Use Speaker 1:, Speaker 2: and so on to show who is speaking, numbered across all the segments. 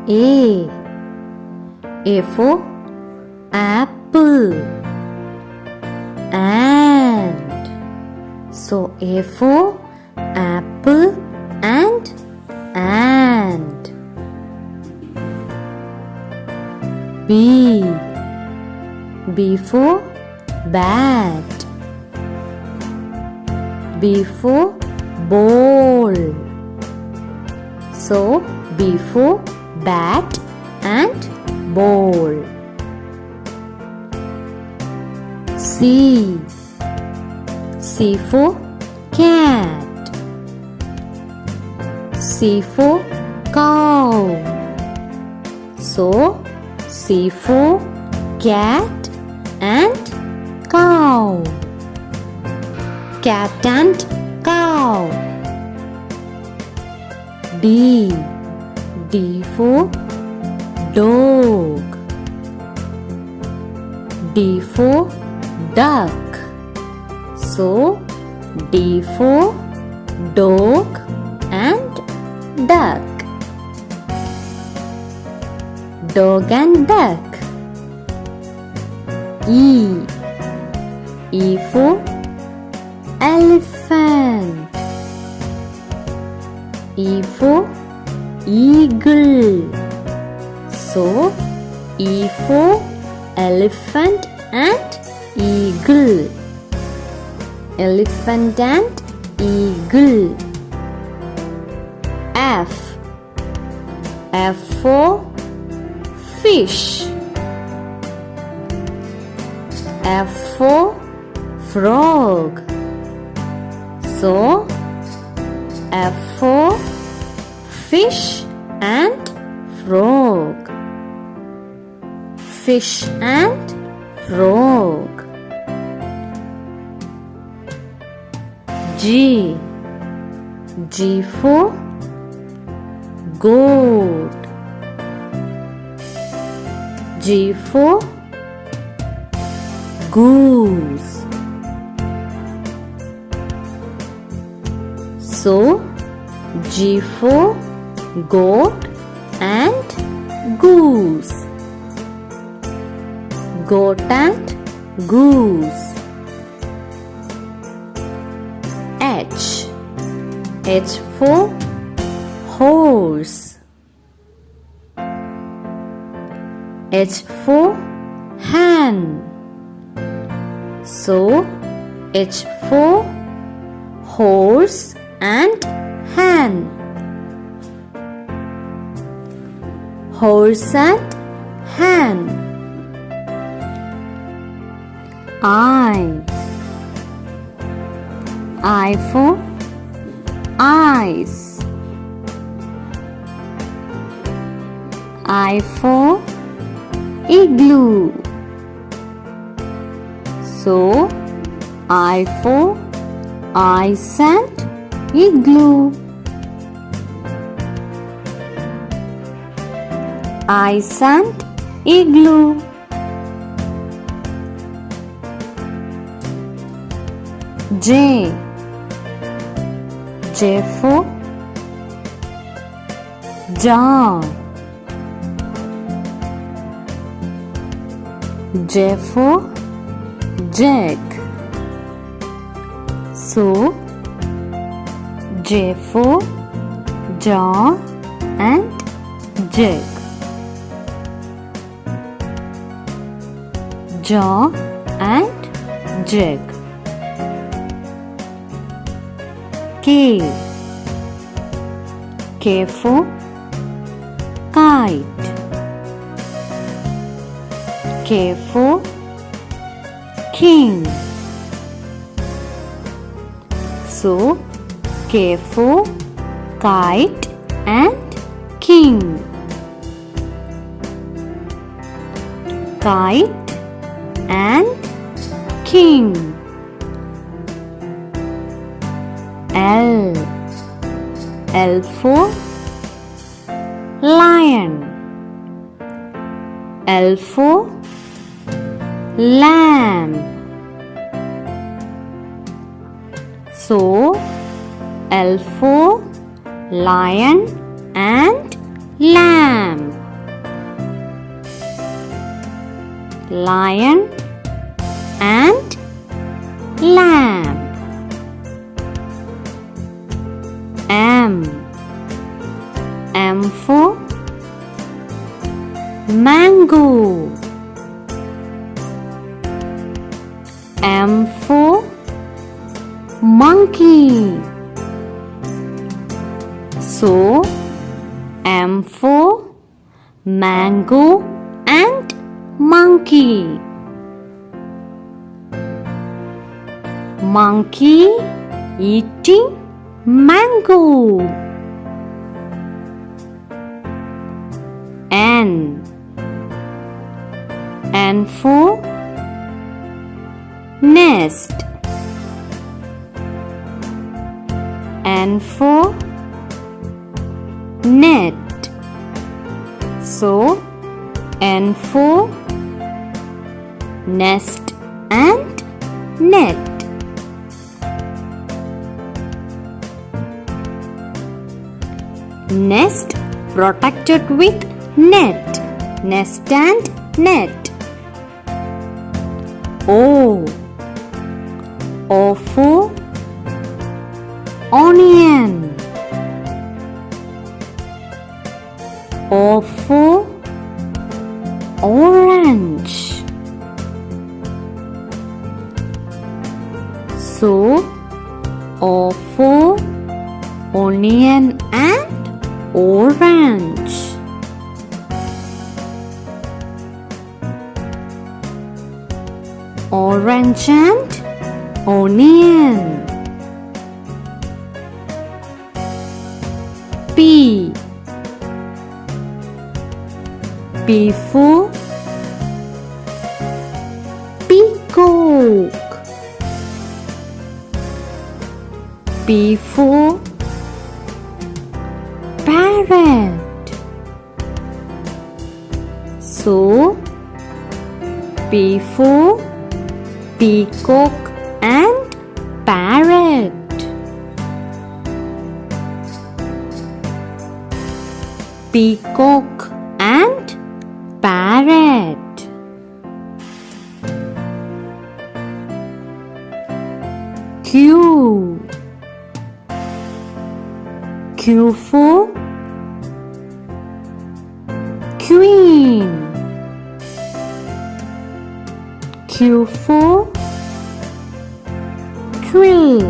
Speaker 1: A. A for apple. And. So A for apple and. B. B for bat. B for ball. So B for bat and ball. C. C for cat. C for cow. So C for cat and cow. Cat and cow. D. D for dog. D for duck. So D for dog and duck. Dog and duck. E. E for elephant. E for eagle. So E for elephant and eagle. Elephant and eagle. F. F for fish. F for frog. So F for fish and frog. Fish and frog. G. G for goat. G for goose. So G for goat and goose. Goat and goose. H. H for horse. H for hen. So H for horse and hen. Horse and hen. I. I for eyes. I for igloo. So I for eyes and igloo. Eyes and igloo. J. J for jar. J for jug. So J for jar and jug. Jar and jug. K. K for kite. K for king. So K for kite and king. Kite and king. L. L for lion. L for lamb. So L for lion and lamb. lion and lamb. M for mango. M for monkey. So M for mango and monkey. Monkey eating mango. N for nest. N for net. So N for nest and net. Nest protected with net. Nest and net. O for onion. O for orange. So O for onion and orange. Orange and onion. P for peacock. P for parrot. So P for peacock and parrot. Peacock and parrot. Q for queen. Q for quill.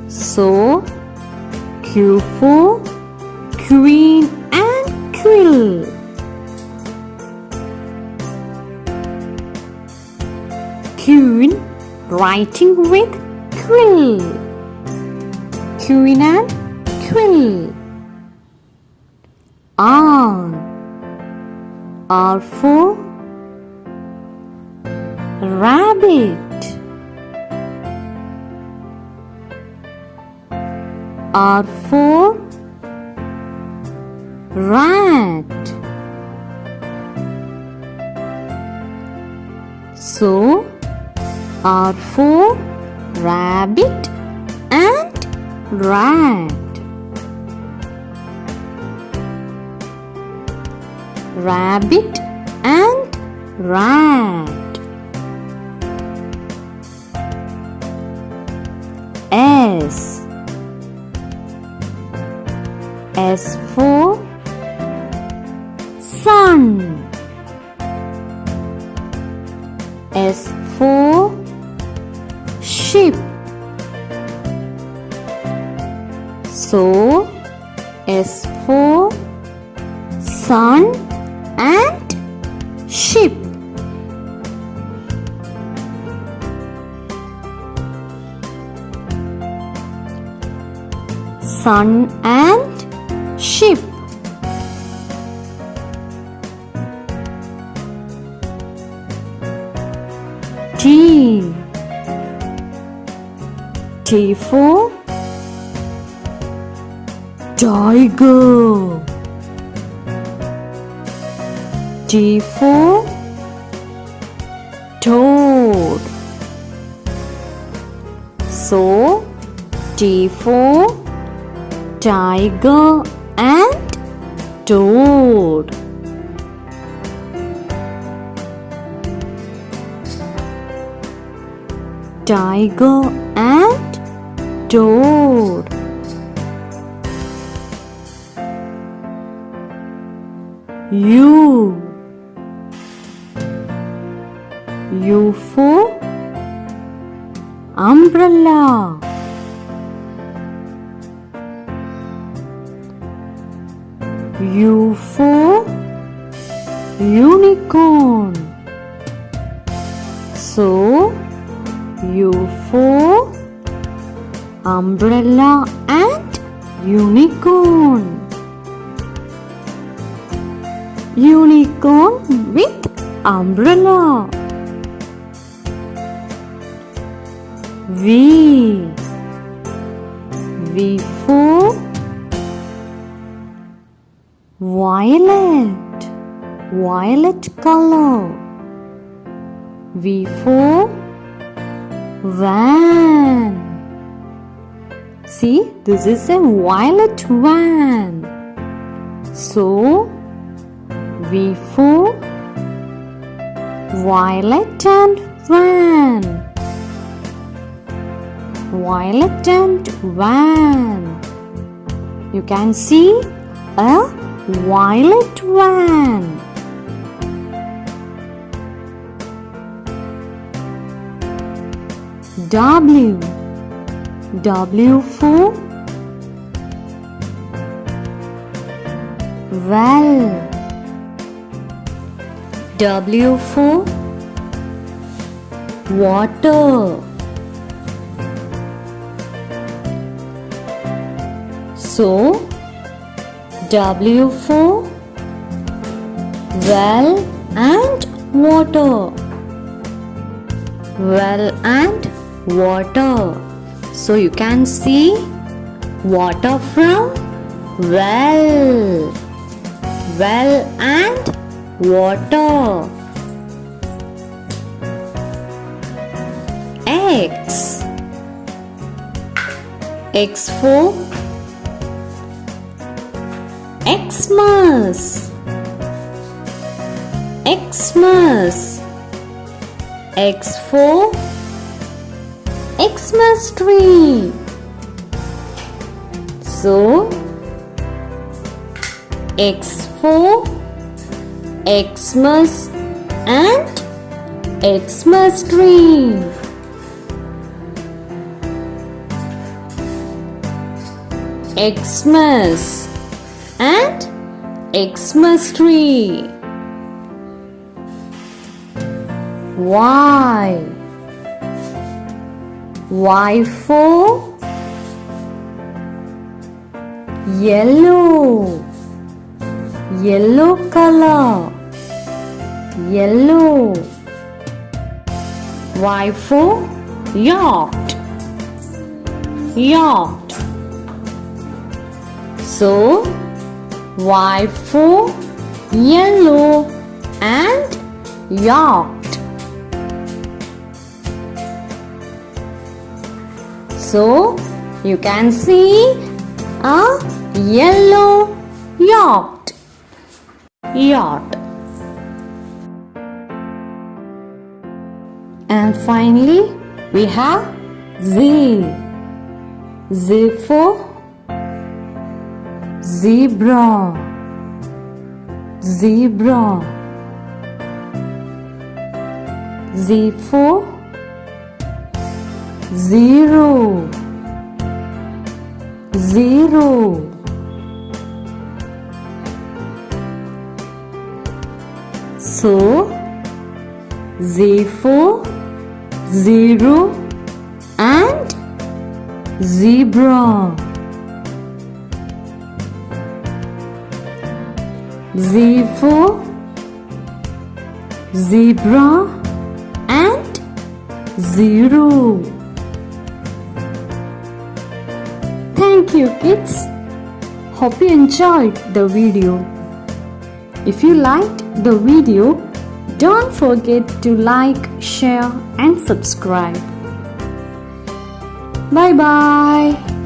Speaker 1: So Q for queen and quill. Queen writing with quill. Queen and quill. R for rabbit. R for rat. So R for rabbit and rat. Rabbit and rat. S for sun. S for sheep. So S for sun and sheep. Sun and sheep. T for tiger. T for toad. So T for tiger and toad. tiger and toad. U for umbrella. U for unicorn. So, U for umbrella and unicorn. Unicorn with umbrella. V for violet color. V for van. See, this is a violet van. So, V for violet and van. Violet and van. You can see a violet van. W for well. W for water. So, W for well and water. Well and water. So you can see water from well. Well and water. X for Xmas. Xmas. X for Xmas tree. So, X for Xmas and Xmas tree. Xmas and Xmas tree. Y for yellow color. Yellow. Y for yacht. So, Y for yellow and yacht. So, you can see a yellow yacht. And finally, we have Z. Z for zebra. Z for zero. So, Z for zero and zebra. Z for zebra and zero. Thank you, kids. Hope you enjoyed the video. If you liked the video, don't forget to like, share and subscribe. Bye bye.